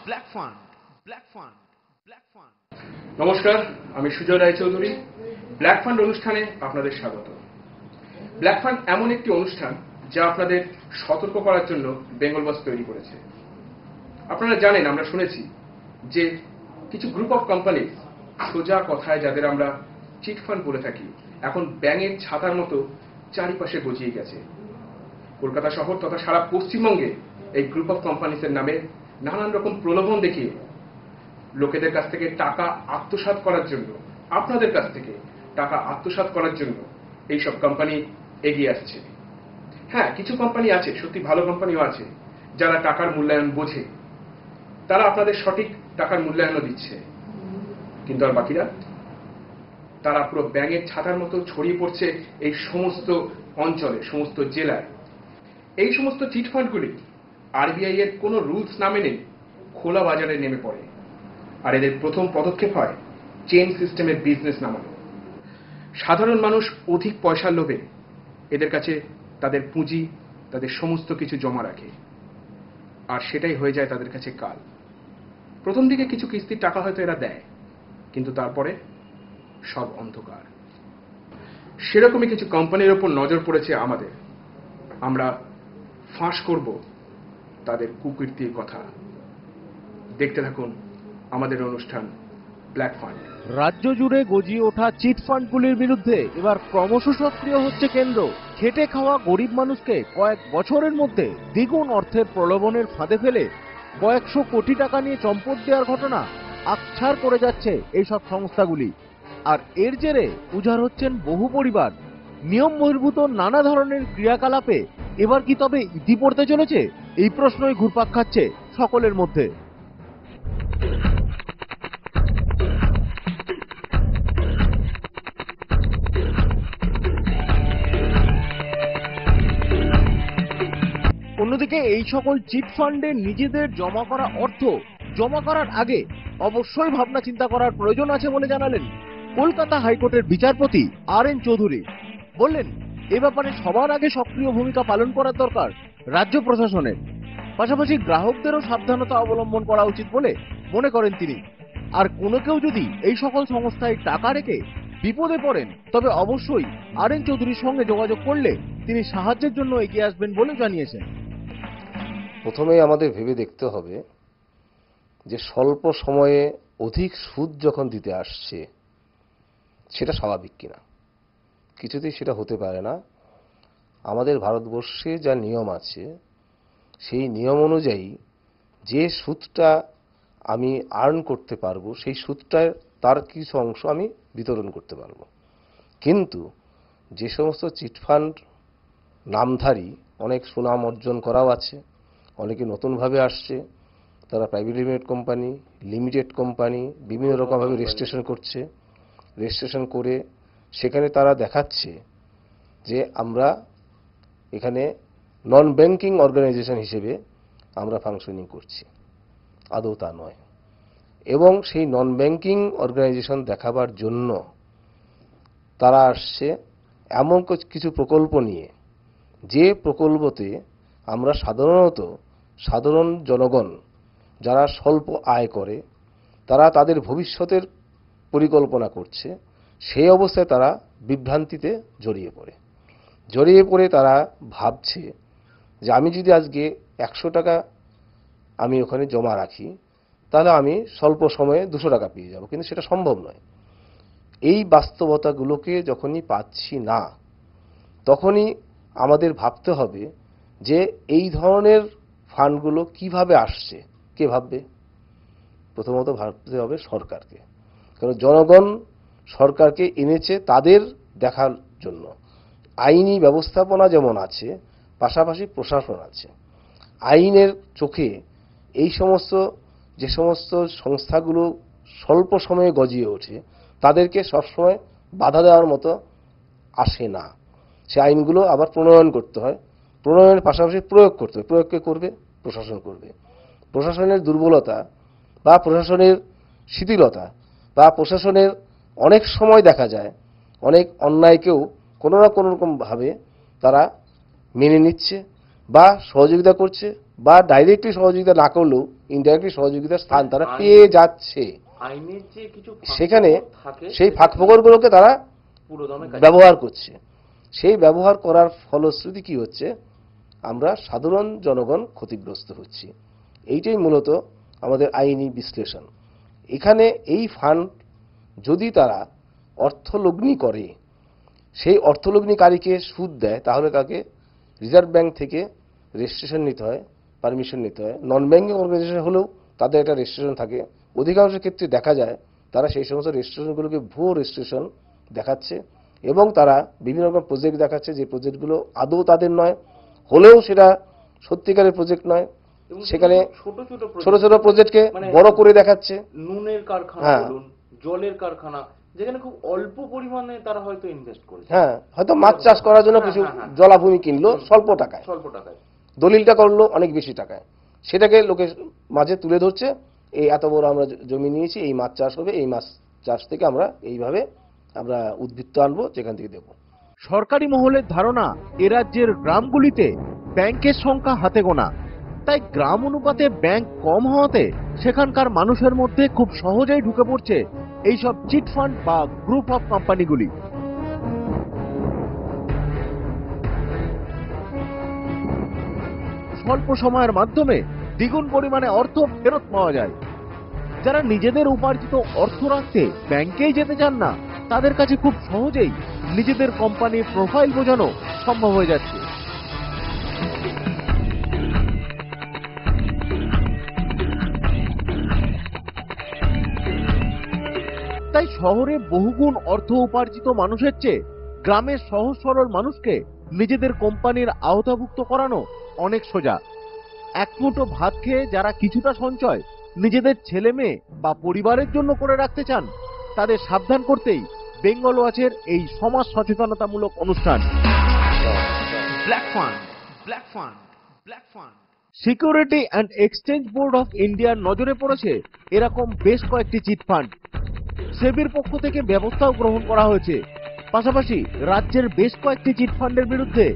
Black fund, black fund, black fund. নমস্কার, আমি Sujoy Roychowdhury. Black fund অনুষ্ঠানে আপনাদের স্বাগত। ব্ল্যাক ফান্ড এমন একটি অনুষ্ঠান যা আপনাদের সতর্ক করার জন্য বেঙ্গল বস তৈরি করেছে। আপনারা জানেন, আমরা শুনেছি যে কিছু গ্রুপ অফ কোম্পানি, সোজা কথায় যাদের আমরা চিট ফান্ড বলে থাকি, এখন ব্যাঙের ছাতার মতো চারিপাশে গজিয়ে গেছে। কলকাতা শহর তথা সারা পশ্চিমবঙ্গে এই গ্রুপ অফ কোম্পানিসের নামে নানান রকম প্রলোভন দেখিয়ে লোকেদের কাছ থেকে টাকা আত্মসাৎ করার জন্য, আপনাদের কাছ থেকে টাকা আত্মসাৎ করার জন্য এইসব কোম্পানি এগিয়ে আসছে। হ্যাঁ, কিছু কোম্পানি আছে, সত্যি ভালো কোম্পানিও আছে, যারা টাকার মূল্যায়ন বোঝে, তারা আপনাদের সঠিক টাকার মূল্যায়নও দিচ্ছে। কিন্তু আর বাকিরা, তারা পুরো ব্যাঙের ছাতার মতো ছড়িয়ে পড়ছে এই সমস্ত অঞ্চলে, সমস্ত জেলায়। এই সমস্ত চিট ফান্ডগুলি আরবিআই এর কোনো রুলস না মেনে খোলা বাজারে নেমে পড়ে। আর এদের প্রথম পদক্ষেপ হয় চেইন সিস্টেমের বিজনেস নামানো। সাধারণ মানুষ অধিক পয়সার লোভে এদের কাছে তাদের পুঁজি, তাদের সমস্ত কিছু জমা রাখে, আর সেটাই হয়ে যায় তাদের কাছে কাল। প্রথম দিকে কিছু কিস্তির টাকা হয়তো এরা দেয়, কিন্তু তারপরে সব অন্ধকার। সেরকমই কিছু কোম্পানির ওপর নজর পড়েছে আমাদের। আমরা ফাঁস করব তাদের কুকীর্তির কথা। দেখতে থাকুন আমাদের অনুষ্ঠান ব্ল্যাক ফান্ড। রাজ্য জুড়ে গজিয়ে ওঠা চিট ফান্ডগুলির বিরুদ্ধে এবার ক্রমশ সক্রিয় হচ্ছে কেন্দ্র। খেটে খাওয়া গরিব মানুষকে কয়েক বছরের মধ্যে দ্বিগুণ অর্থের প্রলোভনের ফাঁদে ফেলে কয়েকশো কোটি টাকা নিয়ে চম্পট দেওয়ার ঘটনা আকছাড় করে যাচ্ছে এইসব সংস্থাগুলি। আর এর জেরে উজাড় হচ্ছেন বহু পরিবার। নিয়ম বহির্ভূত নানা ধরনের ক্রিয়াকলাপে এবার কি তবে ইতি পড়তে চলেছে? এই প্রশ্নই ঘুরপাক খাচ্ছে সকলের মধ্যে। অন্যদিকে এই সকল চিট ফান্ডে নিজেদের জমা করা অর্থ জমা করার আগে অবশ্যই ভাবনা চিন্তা করার প্রয়োজন আছে বলে জানালেন কলকাতা হাইকোর্টের বিচারপতি আর.এন. চৌধুরী। বললেন, এ ব্যাপারে সবার আগে সক্রিয় ভূমিকা পালন করার দরকার রাজ্য প্রশাসনের, পাশাপাশি গ্রাহকদেরও সাবধানতা অবলম্বন করা উচিত বলে মনে করেন তিনি। আর কোনো কেউ যদি এই সকল সংস্থায় টাকা রেখে বিপদে পড়েন, তবে অবশ্যই আর.এন. চৌধুরীর সঙ্গে যোগাযোগ করলে তিনি সাহায্যের জন্য এগিয়ে আসবেন বলে জানিয়েছেন। প্রথমেই আমাদের ভেবে দেখতে হবে যে স্বল্প সময়ে অধিক সুদ যখন দিতে আসছে, সেটা স্বাভাবিক কিনা। কিছুতেই সেটা হতে পারে না। আমাদের ভারতবর্ষে যা নিয়ম আছে, সেই নিয়ম অনুযায়ী যে সুদটা আমি আর্ন করতে পারবো, সেই সুদটার তার কিছু অংশ আমি বিতরণ করতে পারবো। কিন্তু যে সমস্ত চিটফান্ড নামধারী, অনেক সুনাম অর্জন করাও আছে, অনেকে নতুনভাবে আসছে, তারা private limited company, limited company বিভিন্ন রকমভাবে রেজিস্ট্রেশন করছে। রেজিস্ট্রেশন করে সেখানে তারা দেখাচ্ছে যে আমরা এখানে নন ব্যাংকিং অর্গানাইজেশন হিসেবে আমরা ফাংশনিং করছি। আদৌ তা নয়। এবং সেই নন ব্যাংকিং অর্গানাইজেশন দেখাবার জন্য তারা আসছে এমন কিছু প্রকল্প নিয়ে, যে প্রকল্পতে আমরা সাধারণ জনগণ যারা স্বল্প আয় করে, তারা তাদের ভবিষ্যতের পরিকল্পনা করছে, সেই অবস্থায় তারা বিভ্রান্তিতে জড়িয়ে পড়ে তারা ভাবছে যে আমি যদি আজকে 100 টাকা আমি ওখানে জমা রাখি, তাহলে আমি স্বল্প সময়ে 200 টাকা পেয়ে যাব। কিন্তু সেটা সম্ভব নয়। এই বাস্তবতাগুলোকে যখনই পাচ্ছি না, তখনই আমাদের ভাবতে হবে যে এই ধরনের ফান্ডগুলো কিভাবে আসছে, কে ভাববে? প্রথমত ভাবতে হবে সরকারকে, কারণ জনগণ সরকারকে এনেছে তাদের দেখার জন্য। আইনি ব্যবস্থাপনা যেমন আছে, পাশাপাশি প্রশাসন আছে। আইনের চোখে এই যে সমস্ত সংস্থাগুলো স্বল্প সময়ে গজিয়ে ওঠে, তাদেরকে সবসময় বাধা দেওয়ার মতো আসে না। সে আইনগুলো আবার প্রণয়ন করতে হয়, প্রণয়নের পাশাপাশি প্রয়োগ করতে হয়। প্রয়োগ কে করবে? প্রশাসন করবে। প্রশাসনের দুর্বলতা বা প্রশাসনের শিথিলতা বা প্রশাসনের অনেক সময় দেখা যায় অনেক অন্যায়কেও কোনো না কোনো রকমভাবে তারা মেনে নিচ্ছে বা সহযোগিতা করছে, বা ডাইরেক্টলি সহযোগিতা না করলেও ইনডাইরেক্টলি সহযোগিতার স্থান তারা পেয়ে যাচ্ছে। আইনের যে কিছু সেখানে থাকে সেই ফাঁকফোকরগুলোকে তারা পুরো দমে ব্যবহার করছে। সেই ব্যবহার করার ফলশ্রুতি কি হচ্ছে, আমরা সাধারণ জনগণ ক্ষতিগ্রস্ত হচ্ছি। এইটাই মূলত আমাদের আইনি বিশ্লেষণ। এখানে এই ফান্ড যদি তারা অর্থলগ্নি করে, সেই অর্থলগ্নিকারীকে সুদ দেয়, তাহলে তাকে রিজার্ভ ব্যাংক থেকে রেজিস্ট্রেশন নিতে হয়, পারমিশন নিতে হয়। নন ব্যাংকিং অর্গানাইজেশন হলেও তাদের একটা রেজিস্ট্রেশন থাকে। অধিকাংশ ক্ষেত্রে দেখা যায় তারা সেই সমস্ত রেজিস্ট্রেশনগুলোকে ভুয়ো রেজিস্ট্রেশন দেখাচ্ছে এবং তারা বিভিন্ন রকম প্রজেক্ট দেখাচ্ছে যে প্রজেক্টগুলো আদৌ তাদের নয়, হলেও সেটা সত্যিকারের প্রজেক্ট নয়। সেখানে ছোট ছোট প্রজেক্টকে বড় করে দেখাচ্ছে। নুনের কারখানা বলুন, জলের কারখানা, যেখানে খুব অল্প পরিমাণে তারা হয়তো ইনভেস্ট করেছে। হ্যাঁ, হয়তো মাছ চাষ করার জন্য কিছু জলাভূমি কিনলো স্বল্প টাকায়, দলিলটা করলো অনেক বেশি টাকায়, সেটাকে লোকের মাঝে তুলে ধরছে, এই এত বড় আমরা জমি নিয়েছি, এই মাছ চাষ হবে, এই মাছ চাষ থেকে আমরা এইভাবে আমরা উদ্বৃত্ত আনবো, যেখান থেকে দেবো। সরকারি মহলের ধারণা এ রাজ্যের গ্রামগুলিতে ব্যাংকের সংখ্যা হাতে গোনা, তাই গ্রাম অনুপাতে ব্যাংক কম হওয়াতে সেখানকার মানুষের মধ্যে খুব সহজেই ঢুকে পড়ছে এইসব চিট ফান্ড বা গ্রুপ অফ কোম্পানিগুলি। স্বল্প সময়ের মাধ্যমে দ্বিগুণ পরিমাণে অর্থ ফেরত পাওয়া যায়। যারা নিজেদের উপার্জিত অর্থ রাখতে ব্যাংকেই যেতে চান না, তাদের কাছে খুব সহজেই নিজেদের কোম্পানির প্রোফাইল বোঝানো সম্ভব হয়ে যাচ্ছে। তাই শহরে বহুগুণ অর্থ উপার্জিত মানুষের চেয়ে গ্রামের সহজ সরল মানুষকে নিজেদের কোম্পানির আওতাভুক্ত করানো অনেক সোজা। এক মুঠো ভাত খেয়ে যারা কিছুটা সঞ্চয় নিজেদের ছেলে মেয়ে বা পরিবারের জন্য করে রাখতে চান, তাদের সাবধান করতেই বেঙ্গল ওয়াচের এই সমাজ সচেতনতামূলক অনুষ্ঠান। Black fund, black fund, black fund. Security and exchange board of ইন্ডিয়ার নজরে পড়েছে এরকম বেশ কয়েকটি চিট ফান্ড। সেবির পক্ষ থেকে ব্যবস্থাও গ্রহণ করা হয়েছে। পাশাপাশি রাজ্যের বেশ কয়েকটি চিট ফান্ডের বিরুদ্ধে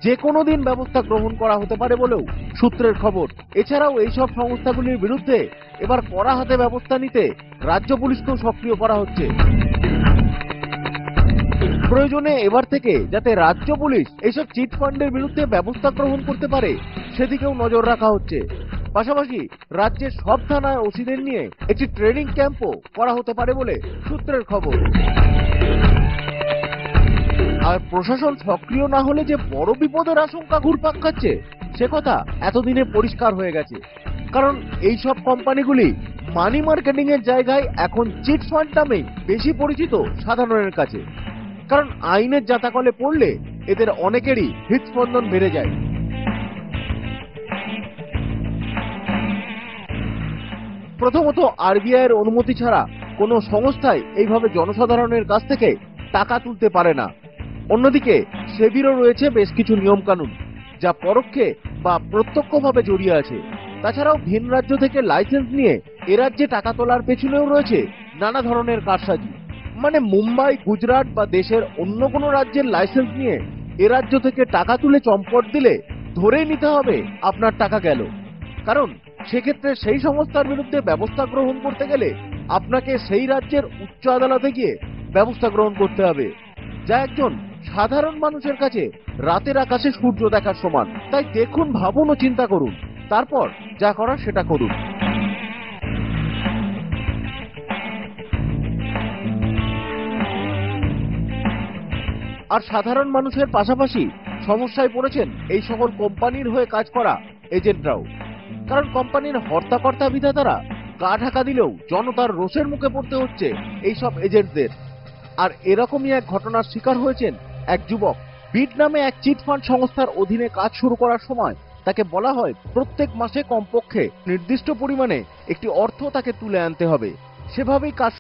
যে কোনো দিন ব্যবস্থা গ্রহণ করা হতে পারে বলেও সূত্রের খবর। এছাড়াও এইসব সংস্থাগুলির বিরুদ্ধে এবার কড়া হাতে ব্যবস্থা নিতে রাজ্য পুলিশকেও সক্রিয় করা হচ্ছে। প্রয়োজনে এবার থেকে যাতে রাজ্য পুলিশ এইসব চিট ফান্ডের বিরুদ্ধে ব্যবস্থা গ্রহণ করতে পারে, সেদিকেও নজর রাখা হচ্ছে। পাশাপাশি রাজ্যের সব থানায় ওসিদের নিয়ে একটি ট্রেনিং ক্যাম্পও করা হতে পারে বলে সূত্রের খবর। আর প্রশাসন সক্রিয় না হলে যে বড় বিপদের আশঙ্কা ঘুরপাক খাচ্ছে, সে কথা এতদিনে পরিষ্কার হয়ে গেছে। কারণ এইসব কোম্পানিগুলি মানি মার্কেটিং এর জায়গায় এখন চিট ফান্ড নামেই বেশি পরিচিত সাধারণের কাছে। কারণ আইনের জাতাকলে পড়লে এদের অনেকেরই হৃদস্পন্দন বেড়ে যায়। প্রথমত, আরবিআই এর অনুমতি ছাড়া কোনো সংস্থাই এইভাবে জনসাধারণের কাছ থেকে টাকা তুলতে পারে না। অন্যদিকে সেবিরও রয়েছে বেশ কিছু নিয়ম কানুন, যা পরোক্ষে বা প্রত্যক্ষভাবে জড়িয়ে আছে। তাছাড়াও ভিন রাজ্য থেকে লাইসেন্স নিয়ে এ রাজ্যে টাকা তোলার পেছনেও রয়েছে নানা ধরনের কারসাজি। মানে মুম্বাই, গুজরাট বা দেশের অন্য কোনো রাজ্যের লাইসেন্স নিয়ে এ রাজ্য থেকে টাকা তুলে চম্পট দিলে ধরেই নিতে হবে আপনার টাকা গেল। কারণ সেক্ষেত্রে সেই সংস্থার বিরুদ্ধে ব্যবস্থা গ্রহণ করতে গেলে আপনাকে সেই রাজ্যের উচ্চ আদালতে গিয়ে ব্যবস্থা গ্রহণ করতে হবে, যা একজন সাধারণ মানুষের কাছে রাতের আকাশে সূর্য দেখার সমান। তাই দেখুন, ভাবুন ও চিন্তা করুন, তারপর যা করার সেটা করুন। আর সাধারণ মানুষের পাশাপাশি সমস্যায় পড়েছেন এই সকল কোম্পানির হয়ে কাজ করা এজেন্টরাও। কারণ কোম্পানির হর্তাকর্তা বিধাতারা গা ঢাকা দিলেও জনতার রোষের মুখে পড়তে হচ্ছে এইসব এজেন্টদের। আর এরকমই এক ঘটনার শিকার হয়েছেন এক যুবক। বিট নামে এক চিট ফান্ড সংস্থার অধীনে কাজ শুরু করার সময় তাকে বলা হয় প্রত্যেক মাসে কমপক্ষে নির্দিষ্ট পরিমাণে একটি অর্থ তাকে তুলে আনতে হবে। সেভাবেই কাজ